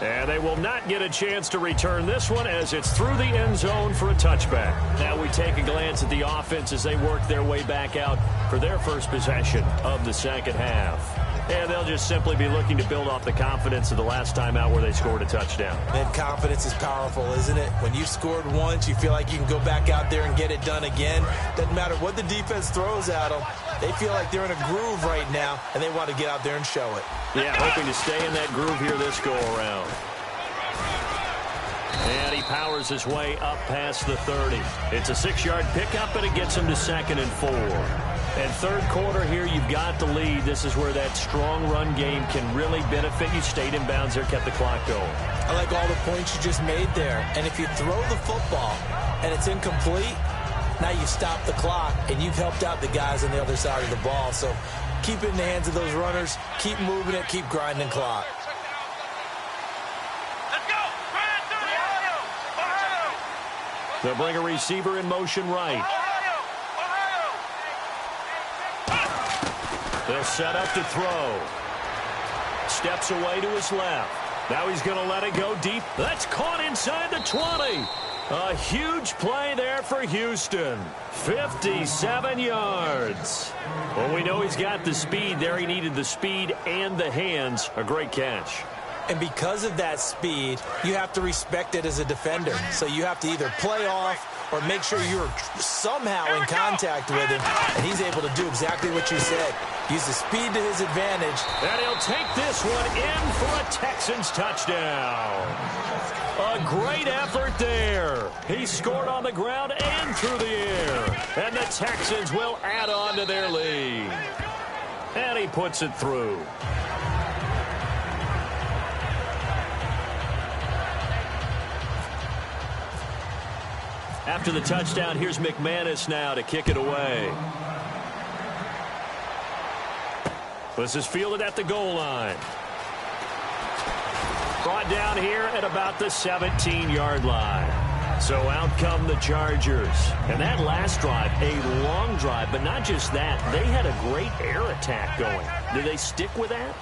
And they will not get a chance to return this one as it's through the end zone for a touchback. Now we take a glance at the offense as they work their way back out for their first possession of the second half. And they'll just simply be looking to build off the confidence of the last time out where they scored a touchdown. And confidence is powerful, isn't it? When you've scored once, you feel like you can go back out there and get it done again. Doesn't matter what the defense throws at them. They feel like they're in a groove right now, and they want to get out there and show it. Yeah, hoping to stay in that groove here this go-around. And he powers his way up past the 30. It's a 6-yard pickup, and it gets him to 2nd and 4. And third quarter here, you've got the lead. This is where that strong run game can really benefit you. Stayed in bounds there, kept the clock going. I like all the points you just made there. And if you throw the football and it's incomplete, now you stop the clock, and you've helped out the guys on the other side of the ball. So keep it in the hands of those runners. Keep moving it. Keep grinding clock. They'll bring a receiver in motion right. They'll set up to throw. Steps away to his left. Now he's going to let it go deep. That's caught inside the 20. A huge play there for Houston. 57 yards. Well, we know he's got the speed there. He needed the speed and the hands. A great catch. And because of that speed, you have to respect it as a defender. So you have to either play off or make sure you're somehow in contact with him. And he's able to do exactly what you said. Use the speed to his advantage. And he'll take this one in for a Texans touchdown. A great effort there. He scored on the ground and through the air. And the Texans will add on to their lead. And he puts it through. After the touchdown, here's McManus now to kick it away. This is fielded at the goal line. Brought down here at about the 17-yard line. So out come the Chargers. And that last drive, a long drive, but not just that. They had a great air attack going. Did they stick with that?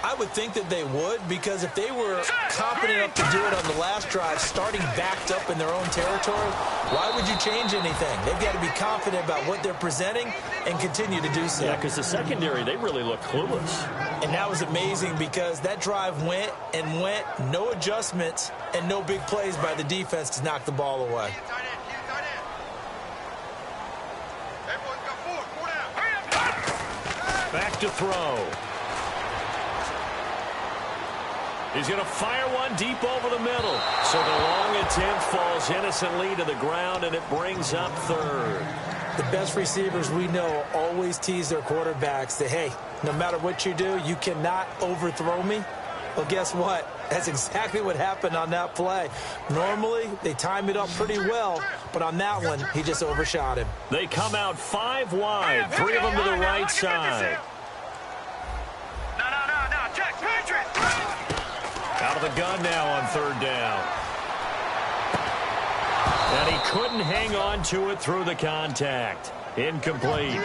I would think that they would, because if they were confident enough to do it on the last drive, starting backed up in their own territory, why would you change anything? They've got to be confident about what they're presenting and continue to do so. Yeah, because the secondary, they really look clueless. And that was amazing because that drive went and went, no adjustments and no big plays by the defense to knock the ball away. Back to throw. He's going to fire one deep over the middle. So the long attempt falls innocently to the ground, and it brings up third. The best receivers we know always tease their quarterbacks that, hey, no matter what you do, you cannot overthrow me. Well, guess what? That's exactly what happened on that play. Normally, they time it up pretty well, but on that one, he just overshot him. They come out 5 wide, 3 of them to the right side. Out of the gun now on third down. And he couldn't hang on to it through the contact. Incomplete.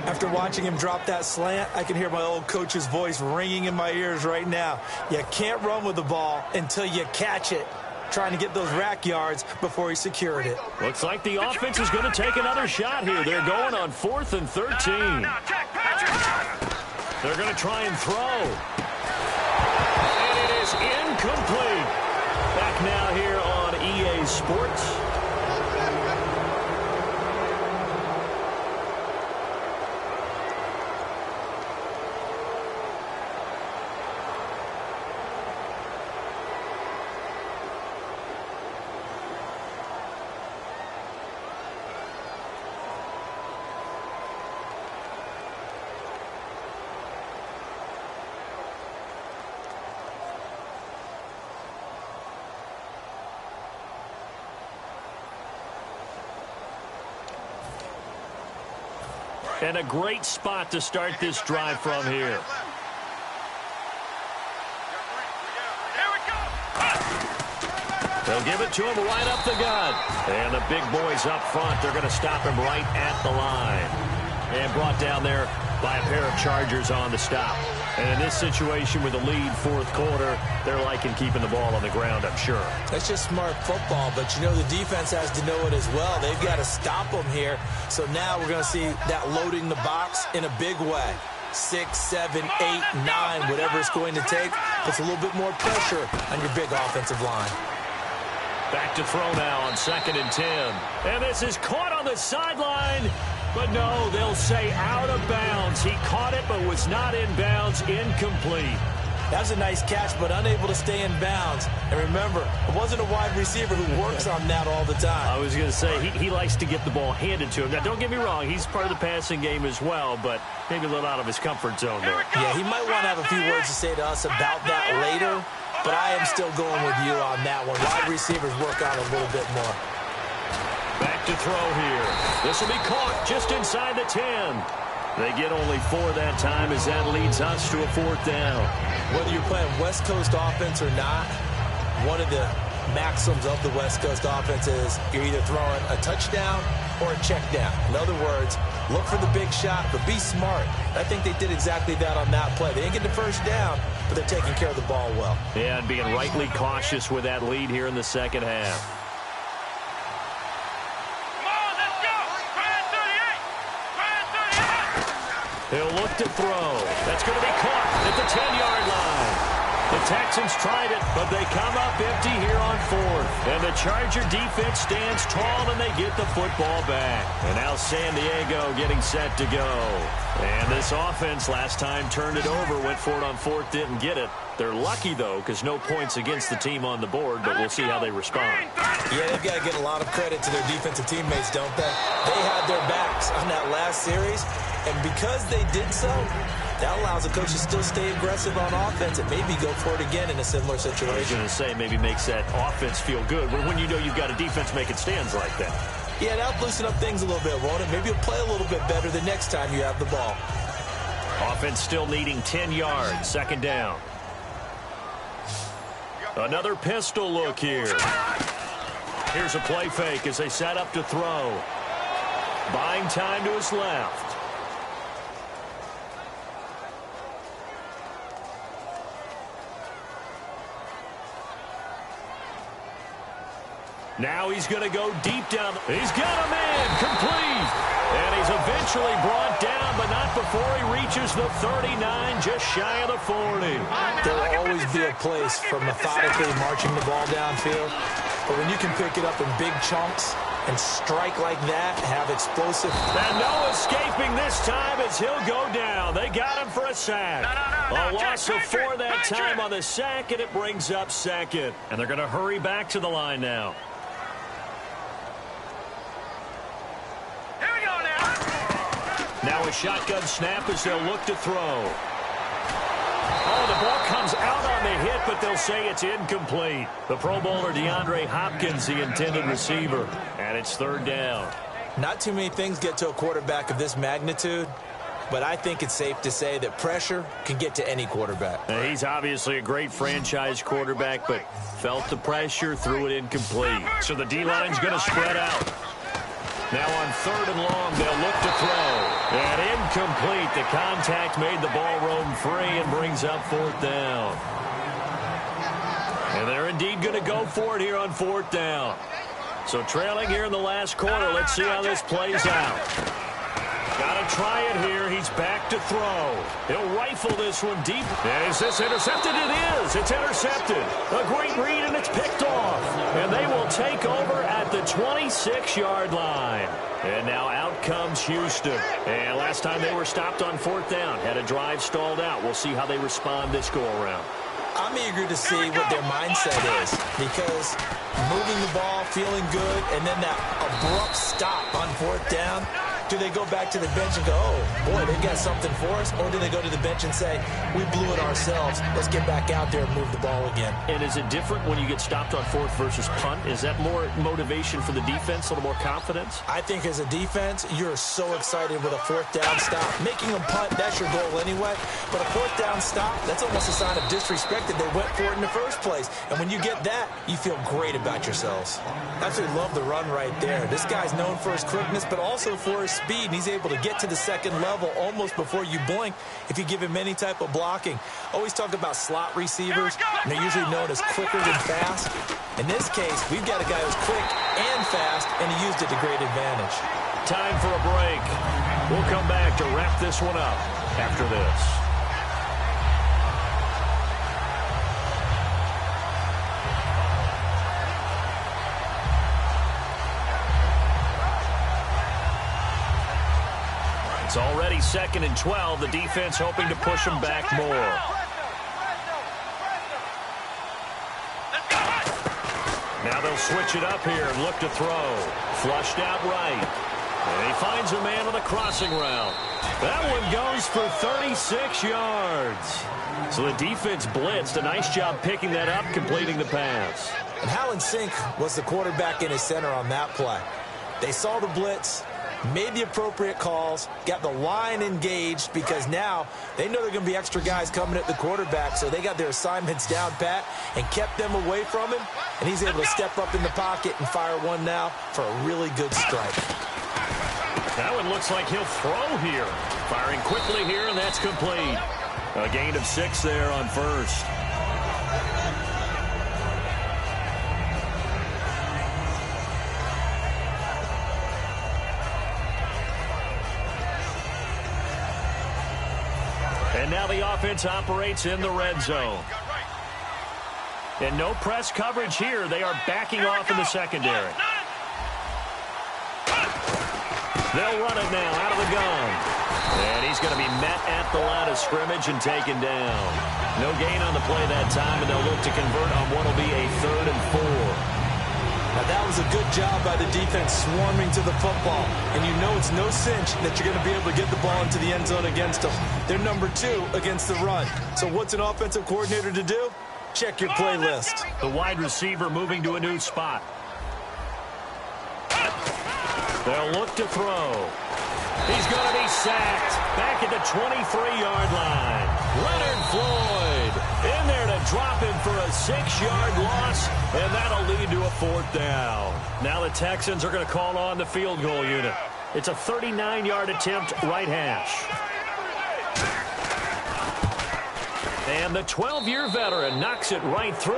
After watching him drop that slant, I can hear my old coach's voice ringing in my ears right now. You can't run with the ball until you catch it. Trying to get those rack yards before he secured it. Looks like the offense is going to take another shot here. They're going on 4th and 13. They're going to try and throw. And it is incomplete. Back now here on EA Sports. And a great spot to start this drive from here. They'll give it to him right up the gut. And the big boys up front, they're going to stop him right at the line. And brought down there by a pair of Chargers on the stop. And in this situation with a lead fourth quarter, they're liking keeping the ball on the ground, I'm sure. That's just smart football, but you know the defense has to know it as well. They've got to stop them here. So now we're going to see that loading the box in a big way. 6, 7, 8, 9, whatever it's going to take, puts a little bit more pressure on your big offensive line. Back to throw now on 2nd and 10. And this is caught on the sideline. But no, they'll say out of bounds. He caught it but was not in bounds. Incomplete. That was a nice catch, but unable to stay in bounds. And remember, it wasn't a wide receiver who works on that all the time. I was going to say, he likes to get the ball handed to him. Now, don't get me wrong. He's part of the passing game as well, but maybe a little out of his comfort zone there. Yeah, he might want to have a few words to say to us about that later, but I am still going with you on that one. Wide receivers work out a little bit more. Back to throw here. This will be caught just inside the 10. They get only 4 that time as that leads us to a 4th down. Whether you're playing West Coast offense or not, one of the maxims of the West Coast offense is you're either throwing a touchdown or a check down. In other words, look for the big shot, but be smart. I think they did exactly that on that play. They didn't get the first down, but they're taking care of the ball well. Yeah, and being rightly cautious with that lead here in the second half. He'll look to throw. That's going to be caught at the 10-yard line. The Texans tried it, but they come up empty here on 4th. And the Charger defense stands tall, and they get the football back. And now San Diego getting set to go. And this offense last time turned it over, went for it on 4th, didn't get it. They're lucky, though, because no points against the team on the board, but we'll see how they respond. Yeah, they've got to get a lot of credit to their defensive teammates, don't they? They had their backs on that last series, and because they did so, that allows the coach to still stay aggressive on offense and maybe go for it again in a similar situation. I was going to say, maybe makes that offense feel good when you know you've got a defense making stands like that. Yeah, that'll loosen up things a little bit, won't it? Maybe you'll play a little bit better the next time you have the ball. Offense still needing 10 yards, 2nd down. Another pistol look here. Here's a play fake as they set up to throw. Buying time to his left. Now he's going to go deep down. He's got a man complete. And he's eventually brought down, but not before he reaches the 39, just shy of the 40. There will always be a place for methodically marching the ball downfield. But when you can pick it up in big chunks and strike like that, have explosive. And no escaping this time as he'll go down. They got him for a sack. A loss of 4 that time on the sack, and it brings up 2nd. And they're going to hurry back to the line now. Now a shotgun snap as they'll look to throw. Oh, the ball comes out on the hit, but they'll say it's incomplete. The Pro Bowler DeAndre Hopkins, the intended receiver, and it's 3rd down. Not too many things get to a quarterback of this magnitude, but I think it's safe to say that pressure can get to any quarterback. He's obviously a great franchise quarterback, but felt the pressure, threw it incomplete. So the D-line's going to spread out. Now on 3rd and long, they'll look to throw. And incomplete. The contact made the ball roam free and brings up 4th down. And they're indeed going to go for it here on 4th down. So trailing here in the last quarter. Let's see how this plays out. Got to try it here. He's back to throw. He'll rifle this one deep. And is this intercepted? It is. It's intercepted. A great read, and it's picked off. And they will take over at the 26-yard line. And now out comes Houston. And last time they were stopped on 4th down. Had a drive stalled out. We'll see how they respond this go-around. I'm eager to see what their mindset is, because moving the ball, feeling good, and then that abrupt stop on 4th down, do they go back to the bench and go, oh, boy, they've got something for us? Or do they go to the bench and say, we blew it ourselves, let's get back out there and move the ball again? And is it different when you get stopped on 4th versus punt? Is that more motivation for the defense, a little more confidence? I think as a defense, you're so excited with a 4th down stop. Making them punt, that's your goal anyway. But a 4th down stop, that's almost a sign of disrespect that they went for it in the first place. And when you get that, you feel great about yourselves. I absolutely love the run right there. This guy's known for his quickness, but also for his speed, and he's able to get to the second level almost before you blink if you give him any type of blocking. Always talk about slot receivers, and they're usually known as quicker than fast. In this case, we've got a guy who's quick and fast, and he used it to great advantage. Time for a break. We'll come back to wrap this one up after this. It's already 2nd and 12. The defense hoping to push them back more. Now they'll switch it up here and look to throw. Flushed out right. And he finds a man on the crossing route. That one goes for 36 yards. So the defense blitzed. A nice job picking that up, completing the pass. And how in sync was the quarterback and his center on that play? They saw the blitz, made the appropriate calls, got the line engaged because now they know there are going to be extra guys coming at the quarterback, so they got their assignments down pat and kept them away from him, and he's able to step up in the pocket and fire one now for a really good strike. That one looks like he'll throw here. Firing quickly here, and that's complete. A gain of 6 there on first. And now the offense operates in the red zone. And no press coverage here. They are backing off in the secondary. They'll run it now out of the gun. And he's going to be met at the line of scrimmage and taken down. No gain on the play that time, and they'll look to convert on what will be a 3rd and 4. Now, that was a good job by the defense swarming to the football. And you know it's no cinch that you're going to be able to get the ball into the end zone against them. They're number 2 against the run. So what's an offensive coordinator to do? Check your playlist. The wide receiver moving to a new spot. They'll look to throw. He's going to be sacked back at the 23-yard line. Leonard Floyd in there to drop him for a 6-yard loss, and that'll lead to a 4th down. Now the Texans are going to call on the field goal unit. It's a 39-yard attempt, right hash. And the 12-year veteran knocks it right through,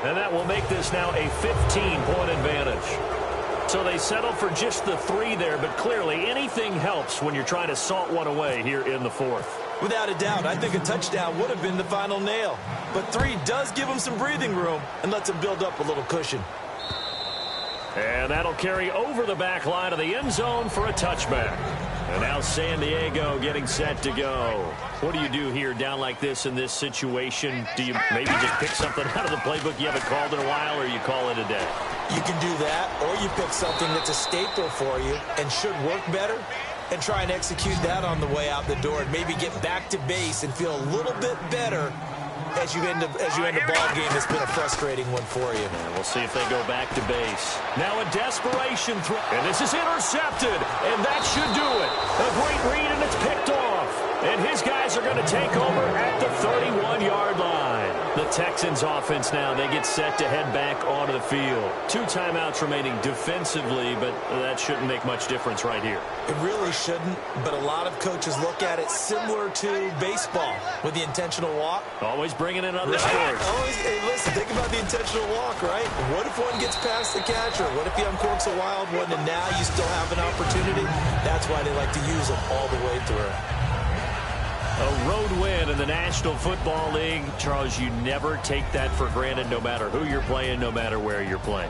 and that will make this now a 15-point advantage. So they settle for just the 3 there, but clearly anything helps when you're trying to salt one away here in the 4th. Without a doubt, I think a touchdown would have been the final nail. But 3 does give them some breathing room and lets them build up a little cushion. And that'll carry over the back line of the end zone for a touchback. And now San Diego getting set to go. What do you do here down like this in this situation? Do you maybe just pick something out of the playbook you haven't called in a while, or you call it a day? You can do that, or you pick something that's a staple for you and should work better and try and execute that on the way out the door and maybe get back to base and feel a little bit better as you end a ball game that's been a frustrating one for you. And we'll see if they go back to base. Now a desperation throw. And this is intercepted. And that should do it. A great read, and it's picked off. And his guys are going to take over at the 31-yard line. The Texans offense now, they get set to head back onto the field. 2 timeouts remaining defensively, but that shouldn't make much difference right here. It really shouldn't, but a lot of coaches look at it similar to baseball with the intentional walk. Always bringing in other sports. Hey, listen, think about the intentional walk, right? What if one gets past the catcher? What if he uncorks a wild one and now you still have an opportunity? That's why they like to use them all the way through. A road win in the National Football League. Charles, you never take that for granted no matter who you're playing, no matter where you're playing.